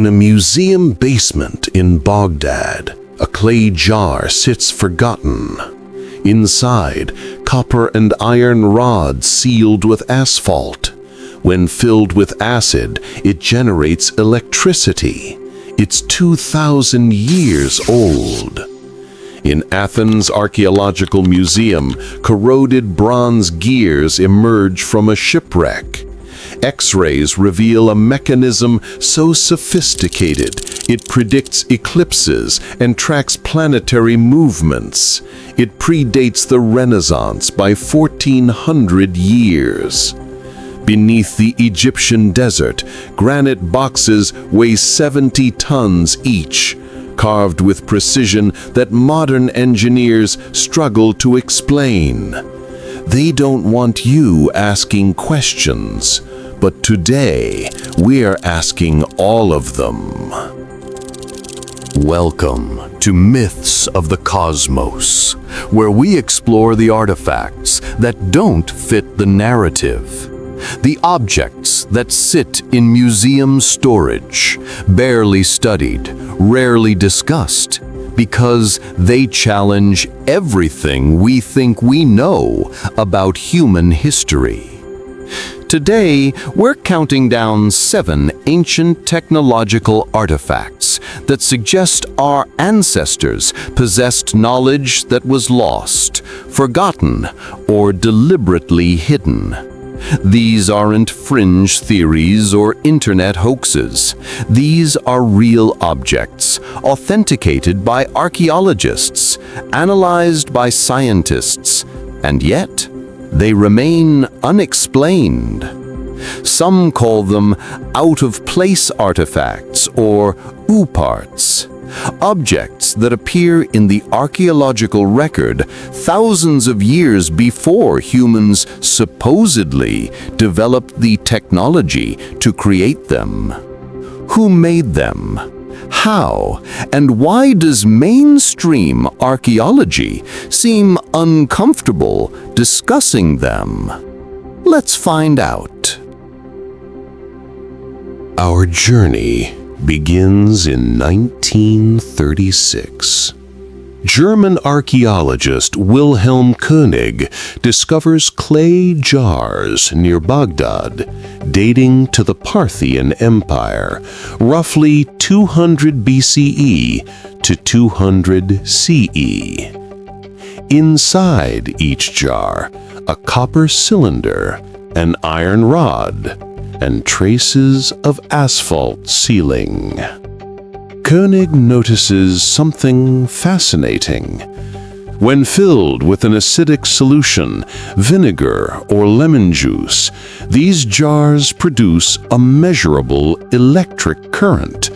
In a museum basement in Baghdad, a clay jar sits forgotten. Inside, copper and iron rods sealed with asphalt. When filled with acid, it generates electricity. It's 2,000 years old. In Athens Archaeological Museum, corroded bronze gears emerge from a shipwreck. X-rays reveal a mechanism so sophisticated it predicts eclipses and tracks planetary movements. It predates the Renaissance by 1,400 years. Beneath the Egyptian desert, granite boxes weigh 70 tons each, carved with precision that modern engineers struggle to explain. They don't want you asking questions, but today we're asking all of them. Welcome to Myths of the Cosmos, where we explore the artifacts that don't fit the narrative. The objects that sit in museum storage, barely studied, rarely discussed, because they challenge everything we think we know about human history. Today, we're counting down 7 ancient technological artifacts that suggest our ancestors possessed knowledge that was lost, forgotten, or deliberately hidden. These aren't fringe theories or internet hoaxes. These are real objects, authenticated by archaeologists, analyzed by scientists, and yet they remain unexplained. Some call them out-of-place artifacts or OOPArts, objects that appear in the archaeological record thousands of years before humans supposedly developed the technology to create them. Who made them? How? And why does mainstream archaeology seem uncomfortable discussing them? Let's find out. Our journey begins in 1936. German archaeologist Wilhelm König discovers clay jars near Baghdad, dating to the Parthian Empire, roughly 200 BCE to 200 CE. Inside each jar, a copper cylinder, an iron rod, and traces of asphalt ceiling. König notices something fascinating. When filled with an acidic solution, vinegar or lemon juice, these jars produce a measurable electric current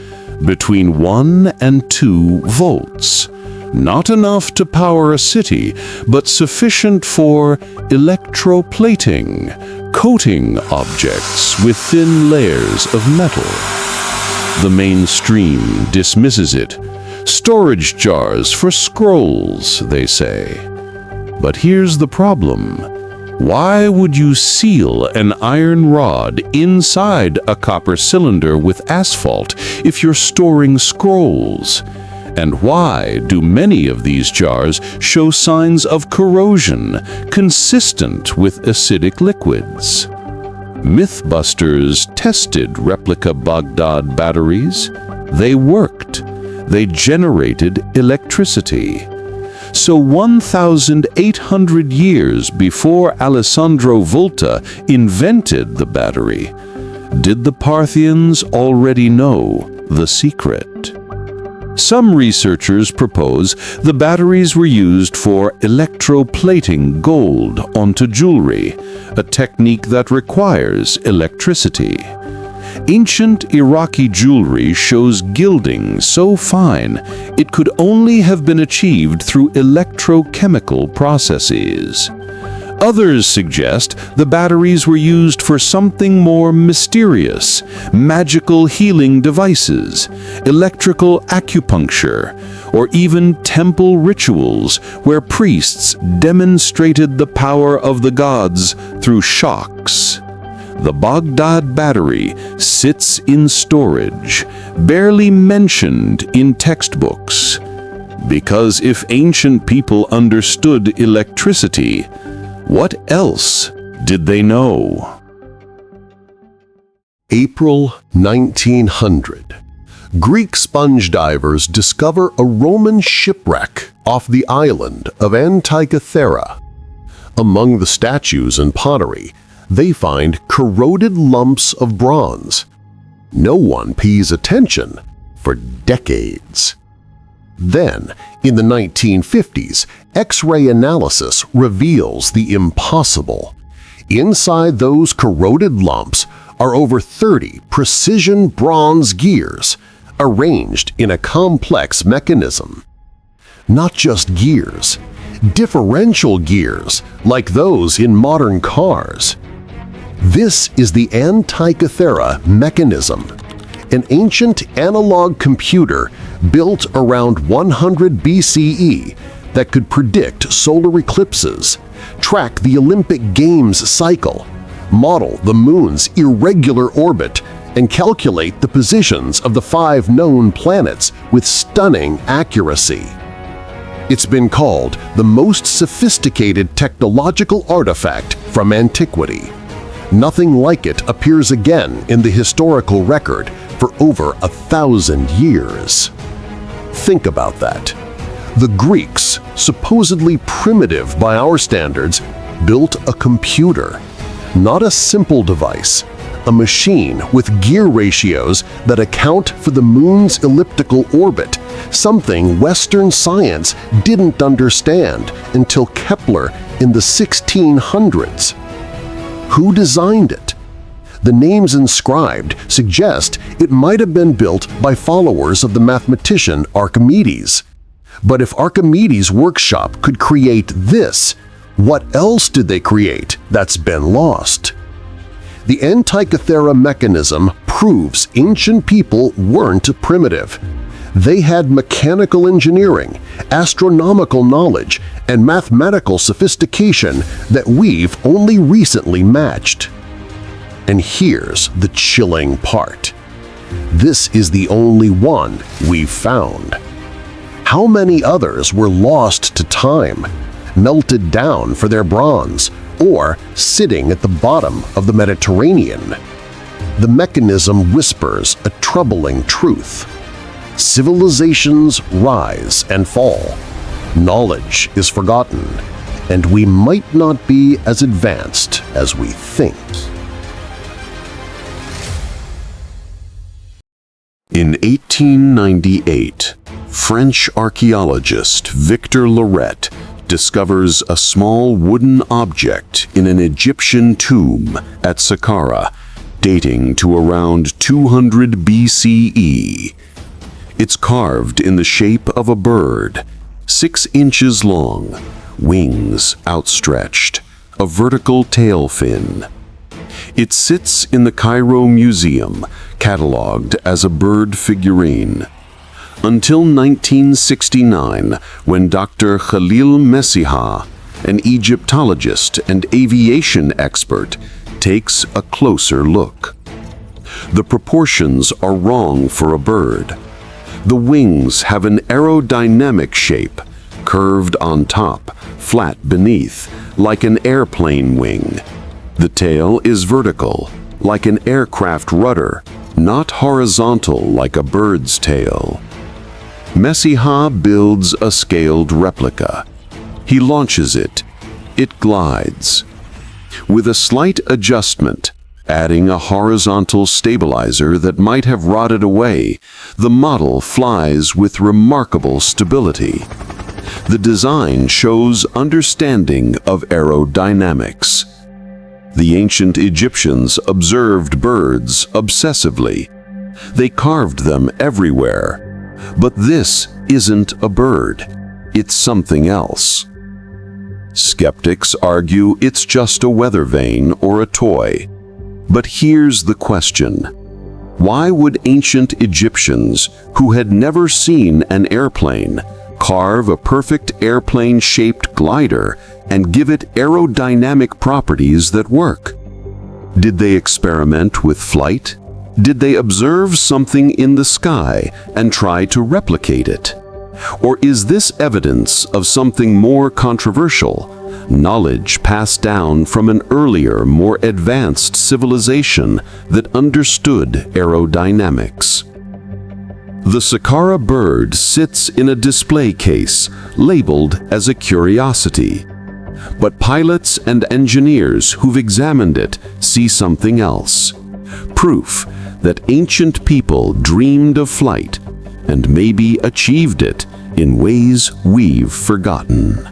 between 1 and 2 volts. Not enough to power a city, but sufficient for electroplating, coating objects with thin layers of metal. The mainstream dismisses it. Storage jars for scrolls, they say. But here's the problem. Why would you seal an iron rod inside a copper cylinder with asphalt if you're storing scrolls? And why do many of these jars show signs of corrosion consistent with acidic liquids? Mythbusters tested replica Baghdad batteries. They worked. They generated electricity. So 1,800 years before Alessandro Volta invented the battery, did the Parthians already know the secret? Some researchers propose the batteries were used for electroplating gold onto jewelry, a technique that requires electricity. Ancient Iraqi jewelry shows gilding so fine it could only have been achieved through electrochemical processes. Others suggest the batteries were used for something more mysterious, magical healing devices, electrical acupuncture, or even temple rituals where priests demonstrated the power of the gods through shocks. the Baghdad Battery sits in storage, barely mentioned in textbooks. Because if ancient people understood electricity, what else did they know? April 1900. Greek sponge divers discover a Roman shipwreck off the island of Antikythera. Among the statues and pottery, they find corroded lumps of bronze. No one pays attention for decades. Then, in the 1950s, X-ray analysis reveals the impossible. Inside those corroded lumps are over 30 precision bronze gears, arranged in a complex mechanism. Not just gears, differential gears like those in modern cars. This is the Antikythera Mechanism, an ancient analog computer built around 100 BCE that could predict solar eclipses, track the Olympic Games cycle, model the moon's irregular orbit, and calculate the positions of the 5 known planets with stunning accuracy. It's been called the most sophisticated technological artifact from antiquity. Nothing like it appears again in the historical record for over 1,000 years. Think about that. The Greeks, supposedly primitive by our standards, built a computer. Not a simple device, a machine with gear ratios that account for the moon's elliptical orbit, something Western science didn't understand until Kepler in the 1600s. Who designed it? The names inscribed suggest it might have been built by followers of the mathematician Archimedes. But if Archimedes' workshop could create this, what else did they create that's been lost? The Antikythera Mechanism proves ancient people weren't primitive. They had mechanical engineering, astronomical knowledge, and mathematical sophistication that we've only recently matched. And here's the chilling part. This is the only one we've found. How many others were lost to time, melted down for their bronze, or sitting at the bottom of the Mediterranean? The mechanism whispers a troubling truth. Civilizations rise and fall. Knowledge is forgotten, and we might not be as advanced as we think. In 1898, French archaeologist Victor Loret discovers a small wooden object in an Egyptian tomb at Saqqara, dating to around 200 BCE. It's carved in the shape of a bird, 6 inches long, wings outstretched, a vertical tail fin. It sits in the Cairo Museum, catalogued as a bird figurine. Until 1969, when Dr. Khalil Messiha, an Egyptologist and aviation expert, takes a closer look. The proportions are wrong for a bird. The wings have an aerodynamic shape, curved on top, flat beneath, like an airplane wing. The tail is vertical, like an aircraft rudder, not horizontal like a bird's tail. Messiha builds a scaled replica. He launches it. It glides. With a slight adjustment, adding a horizontal stabilizer that might have rotted away, the model flies with remarkable stability. The design shows understanding of aerodynamics. The ancient Egyptians observed birds obsessively. They carved them everywhere. But this isn't a bird. It's something else. Skeptics argue it's just a weather vane or a toy. But here's the question. Why would ancient Egyptians, who had never seen an airplane, carve a perfect airplane-shaped glider and give it aerodynamic properties that work? Did they experiment with flight? Did they observe something in the sky and try to replicate it? Or is this evidence of something more controversial, knowledge passed down from an earlier, more advanced civilization that understood aerodynamics? The Saqqara Bird sits in a display case, labeled as a curiosity. But pilots and engineers who've examined it see something else. Proof that ancient people dreamed of flight and maybe achieved it in ways we've forgotten.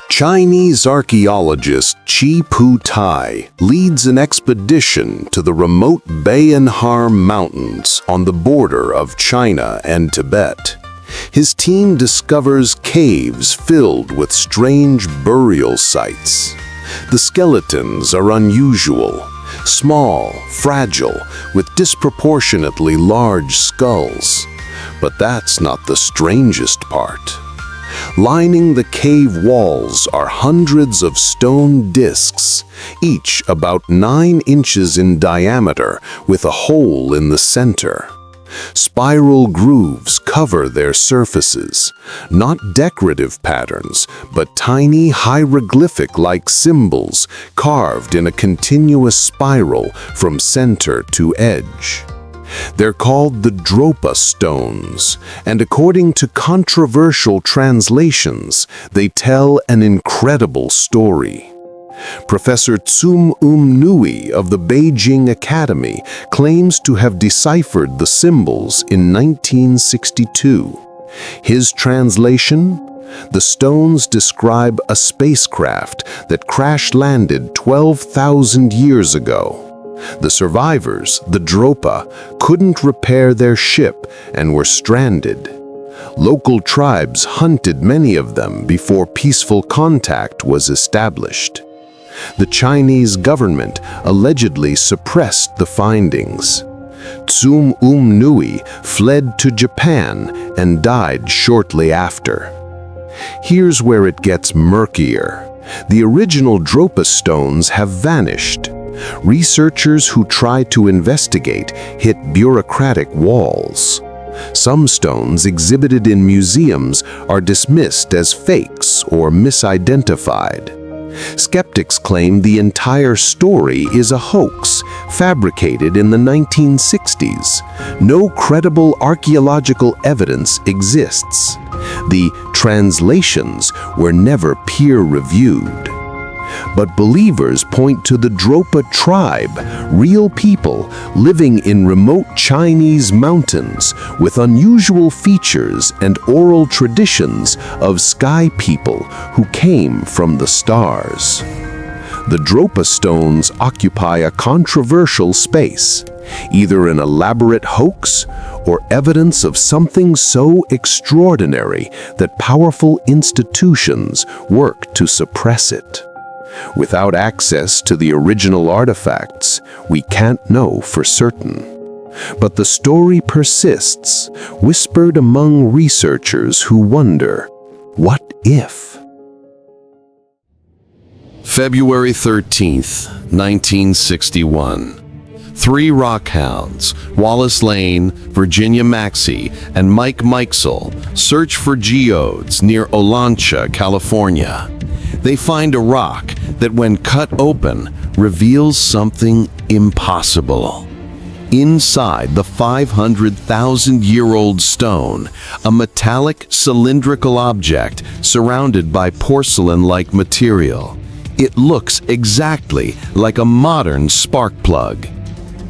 Chinese archaeologist Chi Pu Tai leads an expedition to the remote Bayanhar Mountains on the border of China and Tibet. His team discovers caves filled with strange burial sites. The skeletons are unusual, small, fragile, with disproportionately large skulls. But that's not the strangest part. Lining the cave walls are hundreds of stone discs, each about 9 inches in diameter, with a hole in the center. Spiral grooves cover their surfaces, not decorative patterns, but tiny hieroglyphic-like symbols carved in a continuous spiral from center to edge. They're called the DROPA stones, and according to controversial translations, they tell an incredible story. Professor Tsum Nui of the Beijing Academy claims to have deciphered the symbols in 1962. His translation? The stones describe a spacecraft that crash-landed 12,000 years ago. The survivors, the DROPA, couldn't repair their ship and were stranded. Local tribes hunted many of them before peaceful contact was established. The Chinese government allegedly suppressed the findings. Tsum Nui fled to Japan and died shortly after. Here's where it gets murkier. The original DROPA stones have vanished. Researchers who try to investigate hit bureaucratic walls. Some stones exhibited in museums are dismissed as fakes or misidentified. Skeptics claim the entire story is a hoax, fabricated in the 1960s. No credible archaeological evidence exists. The translations were never peer-reviewed. But believers point to the DROPA tribe, real people living in remote Chinese mountains with unusual features and oral traditions of sky people who came from the stars. The DROPA stones occupy a controversial space, either an elaborate hoax or evidence of something so extraordinary that powerful institutions work to suppress it. Without access to the original artifacts, we can't know for certain. But the story persists, whispered among researchers who wonder, what if? February 13th, 1961. 3 rockhounds, Wallace Lane, Virginia Maxey, and Mike Mikesell, search for geodes near Olancha, California. They find a rock that, when cut open, reveals something impossible. Inside the 500,000-year-old stone, a metallic cylindrical object surrounded by porcelain-like material. It looks exactly like a modern spark plug.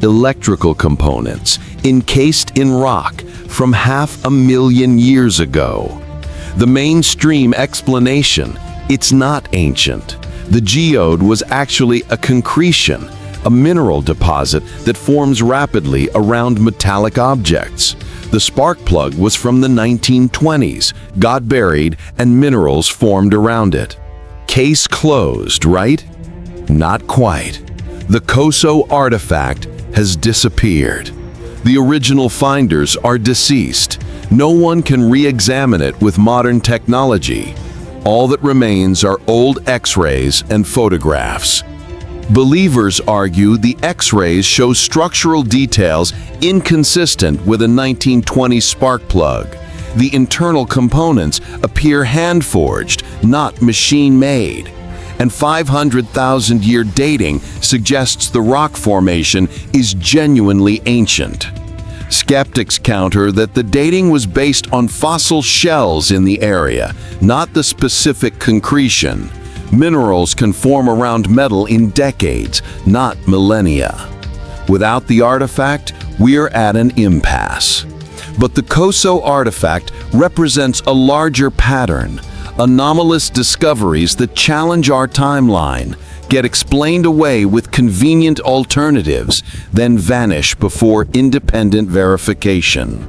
Electrical components encased in rock from 500,000 years ago. The mainstream explanation: it's not ancient. The geode was actually a concretion, a mineral deposit that forms rapidly around metallic objects. The spark plug was from the 1920s, got buried, and minerals formed around it. Case closed, right? Not quite. The COSO artifact has disappeared. The original finders are deceased. No one can re-examine it with modern technology. All that remains are old X-rays and photographs. Believers argue the X-rays show structural details inconsistent with a 1920 spark plug. The internal components appear hand-forged, not machine-made. And 500,000-year dating suggests the rock formation is genuinely ancient. Skeptics counter that the dating was based on fossil shells in the area, not the specific concretion. Minerals can form around metal in decades, not millennia. Without the artifact, we're at an impasse. But the COSO artifact represents a larger pattern. Anomalous discoveries that challenge our timeline, get explained away with convenient alternatives, then vanish before independent verification.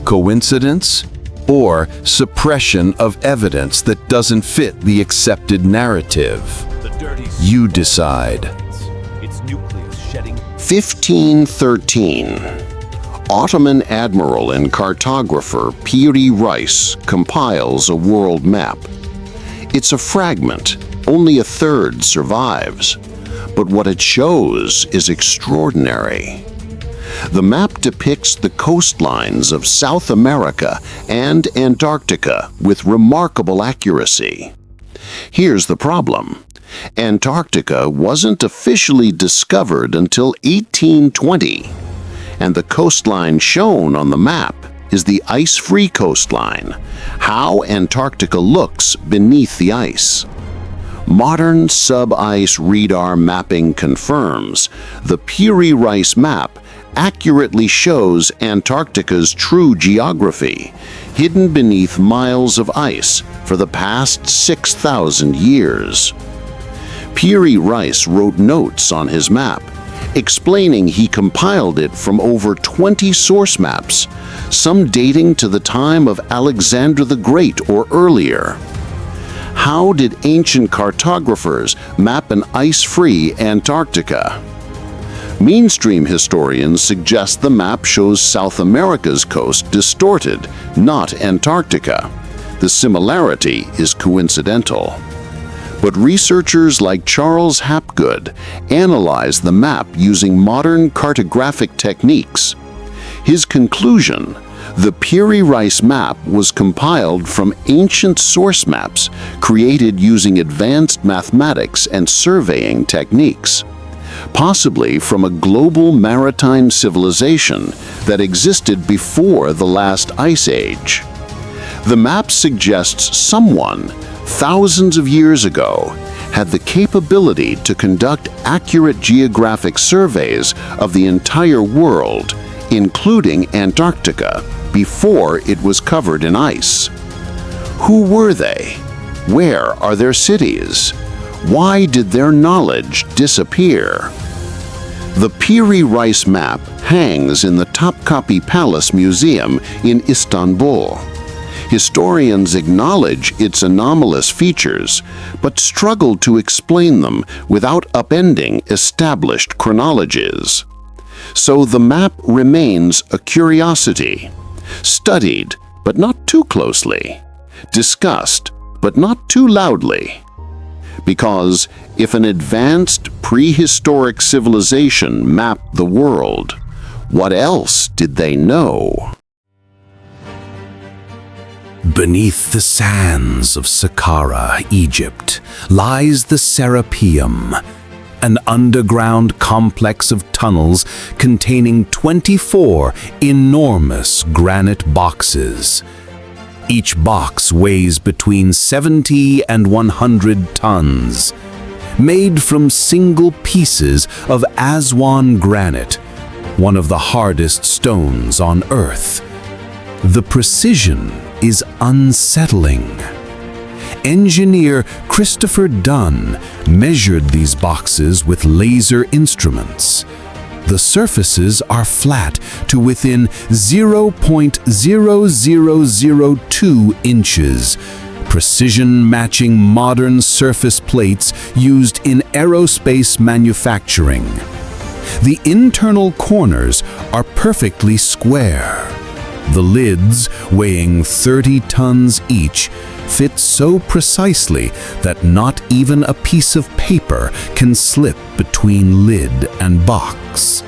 Coincidence? Or suppression of evidence that doesn't fit the accepted narrative? You decide. 1513. Ottoman admiral and cartographer Piri Reis compiles a world map. It's a fragment, only a third survives, but what it shows is extraordinary. The map depicts the coastlines of South America and Antarctica with remarkable accuracy. Here's the problem. Antarctica wasn't officially discovered until 1820. And the coastline shown on the map is the ice-free coastline, how Antarctica looks beneath the ice. Modern sub-ice radar mapping confirms the Piri Reis Map accurately shows Antarctica's true geography, hidden beneath miles of ice for the past 6,000 years. Piri Reis wrote notes on his map, explaining he compiled it from over 20 source maps, some dating to the time of Alexander the Great or earlier. How did ancient cartographers map an ice-free Antarctica? Mainstream historians suggest the map shows South America's coast distorted, not Antarctica. The similarity is coincidental. But researchers like Charles Hapgood analyzed the map using modern cartographic techniques. His conclusion: the Piri Reis Map was compiled from ancient source maps created using advanced mathematics and surveying techniques, possibly from a global maritime civilization that existed before the last ice age. The map suggests someone thousands of years ago had the capability to conduct accurate geographic surveys of the entire world, including Antarctica, before it was covered in ice. Who were they? Where are their cities? Why did their knowledge disappear? The Piri Reis Map hangs in the Topkapi Palace Museum in Istanbul. Historians acknowledge its anomalous features, but struggle to explain them without upending established chronologies. So the map remains a curiosity, studied but not too closely, discussed but not too loudly. Because if an advanced prehistoric civilization mapped the world, what else did they know? Beneath the sands of Saqqara, Egypt, lies the SERAPEUM, an underground complex of tunnels containing 24 enormous granite boxes. Each box weighs between 70 and 100 tons, made from single pieces of Aswan granite, one of the hardest stones on Earth. The precision is unsettling. Engineer Christopher Dunn measured these boxes with laser instruments. The surfaces are flat to within 0.0002 inches, precision matching modern surface plates used in aerospace manufacturing. The internal corners are perfectly square. The lids, weighing 30 tons each, fit so precisely that not even a piece of paper can slip between lid and box.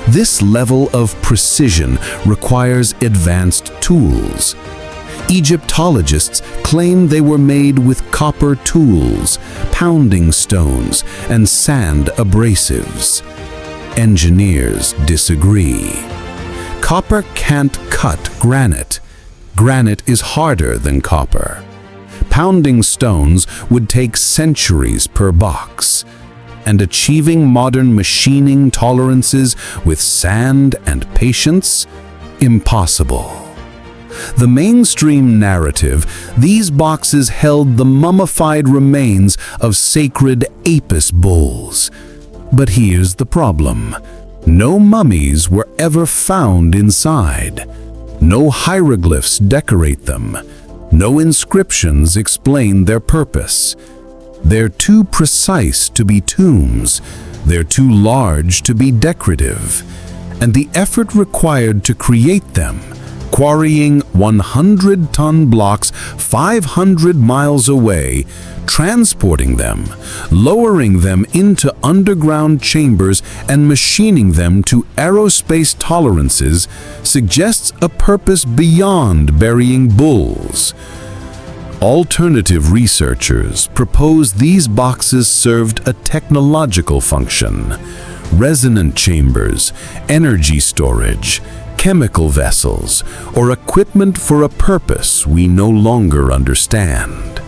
This level of precision requires advanced tools. Egyptologists claim they were made with copper tools, pounding stones, and sand abrasives. Engineers disagree. Copper can't cut granite. Granite is harder than copper. Pounding stones would take centuries per box, and achieving modern machining tolerances with sand and patience, impossible. The mainstream narrative, these boxes held the mummified remains of sacred Apis bulls. But here's the problem. No mummies were ever found inside. No hieroglyphs decorate them. No inscriptions explain their purpose. They're too precise to be tombs. They're too large to be decorative. And the effort required to create them, quarrying 100-ton blocks 500 miles away, transporting them, lowering them into underground chambers and machining them to aerospace tolerances, suggests a purpose beyond burying bulls. Alternative researchers propose these boxes served a technological function: resonant chambers, energy storage, chemical vessels, or equipment for a purpose we no longer understand.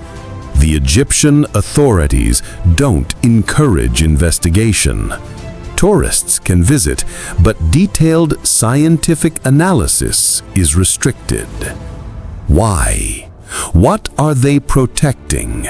The Egyptian authorities don't encourage investigation. Tourists can visit, but detailed scientific analysis is restricted. Why? What are they protecting?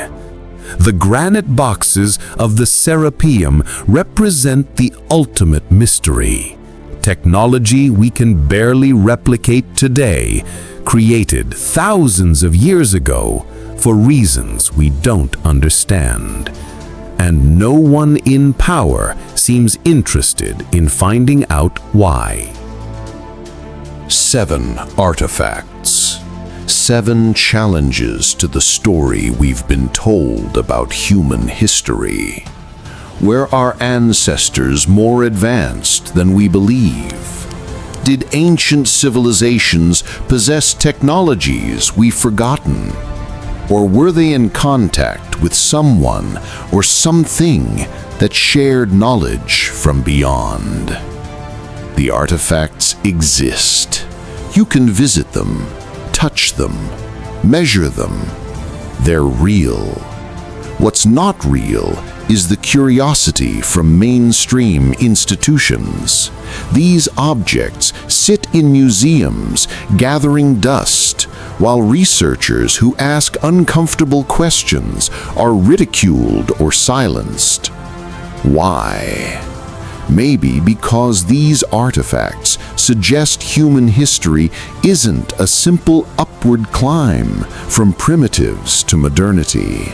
The granite boxes of the SERAPEUM represent the ultimate mystery. Technology we can barely replicate today, created thousands of years ago for reasons we don't understand. And no one in power seems interested in finding out why. 7 artifacts. 7 challenges to the story we've been told about human history. Were our ancestors more advanced than we believe? Did ancient civilizations possess technologies we've forgotten? Or were they in contact with someone or something that shared knowledge from beyond? The artifacts exist. You can visit them, touch them, measure them. They're real. What's not real is the curiosity from mainstream institutions. These objects sit in museums, gathering dust, while researchers who ask uncomfortable questions are ridiculed or silenced. Why? Maybe because these artifacts suggest human history isn't a simple upward climb from primitives to modernity.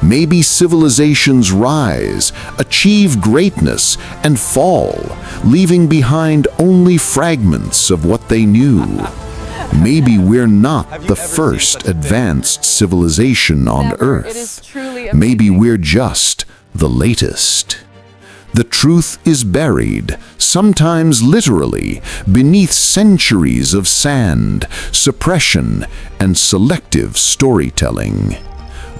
Maybe civilizations rise, achieve greatness, and fall, leaving behind only fragments of what they knew. Maybe we're not the first advanced civilization on Earth. Maybe we're just the latest. The truth is buried, sometimes literally, beneath centuries of sand, suppression, and selective storytelling.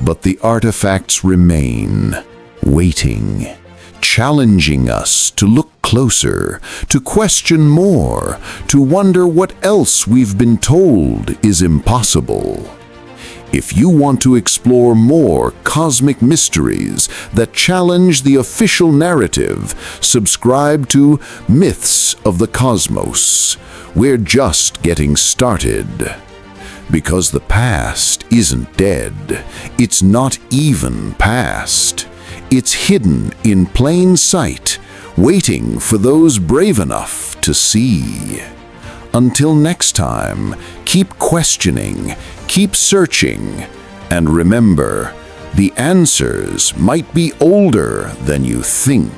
But the artifacts remain, waiting, challenging us to look closer, to question more, to wonder what else we've been told is impossible. If you want to explore more cosmic mysteries that challenge the official narrative, subscribe to Myths of the Cosmos. We're just getting started. Because the past isn't dead. It's not even past. It's hidden in plain sight, waiting for those brave enough to see. Until next time, keep questioning, keep searching, and remember, the answers might be older than you think.